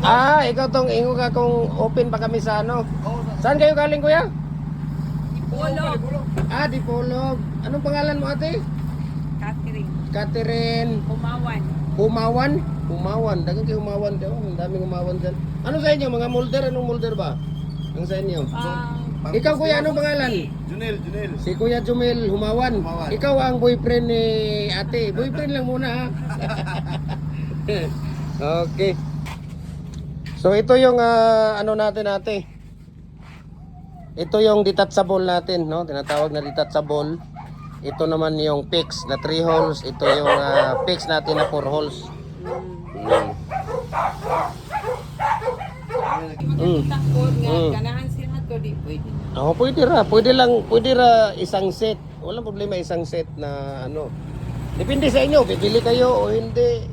Ikaw tong ingo ka kung open pa kami sa ano. Saan kayo galing kuya? Dipolog. Dipolog. Anong pangalan mo ate? Catherine. Catherine. Pumawan. Humawan. Dagang kayo humawan daw. Ang daming humawan dyan. Ano sa inyo? Mga molder? Anong molder ba? Ang sa inyo? Ikaw kuya, anong pangalan? Junel. Si Kuya Jumel Humawan. Ikaw ang boyfriend ni ate. Boyfriend lang muna ha. Okay. So ito yung ano natin ate. Ito yung detachable natin, no? Tinatawag na detachable. Ito naman yung fix na 3 holes. Ito yung fix natin na 4 holes. Takot nga. Ganahan sila to. Di pwede. Pwede ra isang set. Walang problema isang set na ano. Depende sa inyo, bibili kayo o hindi.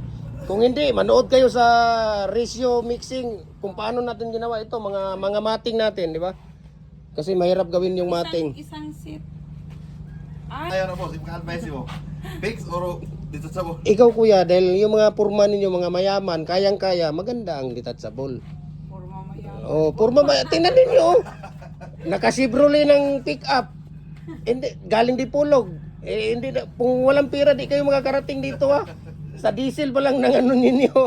Kung hindi, manood kayo sa ratio mixing kung paano natin ginawa ito, mga mating natin, di ba? Kasi mahirap gawin yung mating. Isang seat. Ayaw na boss, ipaka-advise mo. Fix or detachable? Ikaw kuya, dahil yung mga purma ninyo, mga mayaman, kayang-kaya, maganda ang detachable. For mamaya. Purma tingnan ninyo. Nakasibruli ng pick up. Hindi, galing Dipolog. Hindi na, kung walang pera, di kayo makakarating dito ha. Sa diesel pa lang ng ano ninyo.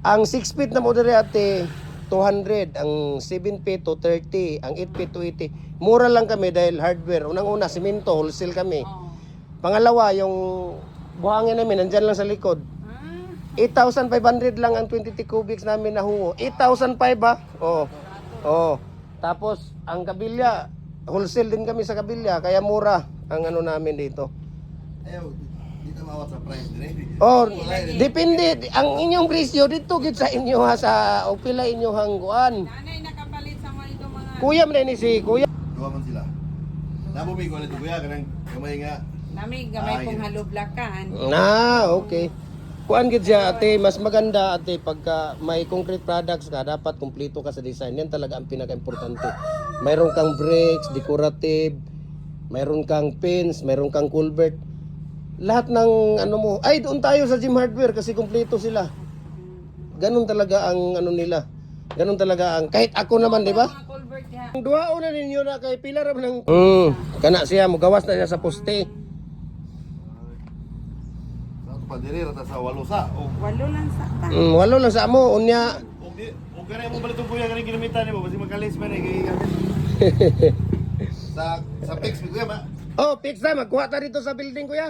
Ang 6 feet na modere ate, 200. Ang 7 feet to 30. Ang 8 feet to 80. Mura lang kami dahil hardware. Unang-una, simento, wholesale kami. Pangalawa, yung buhangin namin, nandyan lang sa likod. 8,500 lang ang 20 cubics namin na hungo. 8,500 ba? Oo. Tapos, ang kabilya, wholesale din kami sa kabilya, kaya mura ang ano namin dito. Ayaw, dito mawat sa price din Depende. Ang inyong presyo dito, git sa inyo ha, sa upila inyo hangguan. Nanay nakapalit sa mga ito mga... Kuya man ni si Kuya. Duwa man sila. Nabumi ko ulit kuya, kanang kamay nga. Nami gamay pong halublakan. Okay. Kuan gid siya ate, mas maganda ate pagka may concrete products ka, dapat kumpleto ka sa design. Yan talaga ang pinaka-importante. Mayroon kang brakes, decorative, mayroon kang pins, mayroon kang culvert. Lahat ng ano mo. Doon tayo sa Gym Hardware kasi kumpleto sila. Ganun talaga ang ano nila. Ganun talaga ang kahit ako naman, di ba? Ang duwao na ninyo na kay pila ra ng kana siya mo gawas na siya sa poste. Padiri rata sa walusa. Walo lang sa ta. Walo lang sa amo unya. O ganay mo balitong kuya kanang kilomita ni mo kasi magkalis man kay gamit. Sa fix kuya ba? Fix na magkuha ta dito sa building kuya.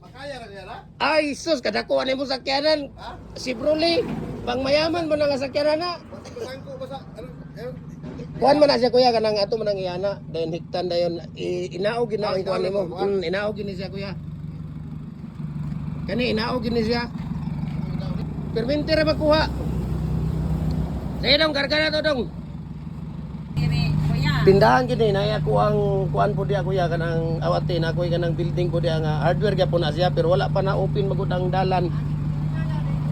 Makaya ra niya na? Ay, sus, kadakuha na mo sakyanan. Si Broly, pang mayaman mo na nga sakyanan na. Sangko basa ano? Kuhan man na siya kuya, kanang ato man ang iyana. Dayon hiktan dayon, inaog na ang kuhan mo. Inaog ni siya kuya. Kani, inaog ni siya. Perminti ra makuha. Sige dong, karga na to dong. Kuya. Tindahan gini na ako ang kuan po diya kuya kanang awate na kuya kanang building po diya nga hardware gyapon na siya pero wala pa na open magud ang dalan.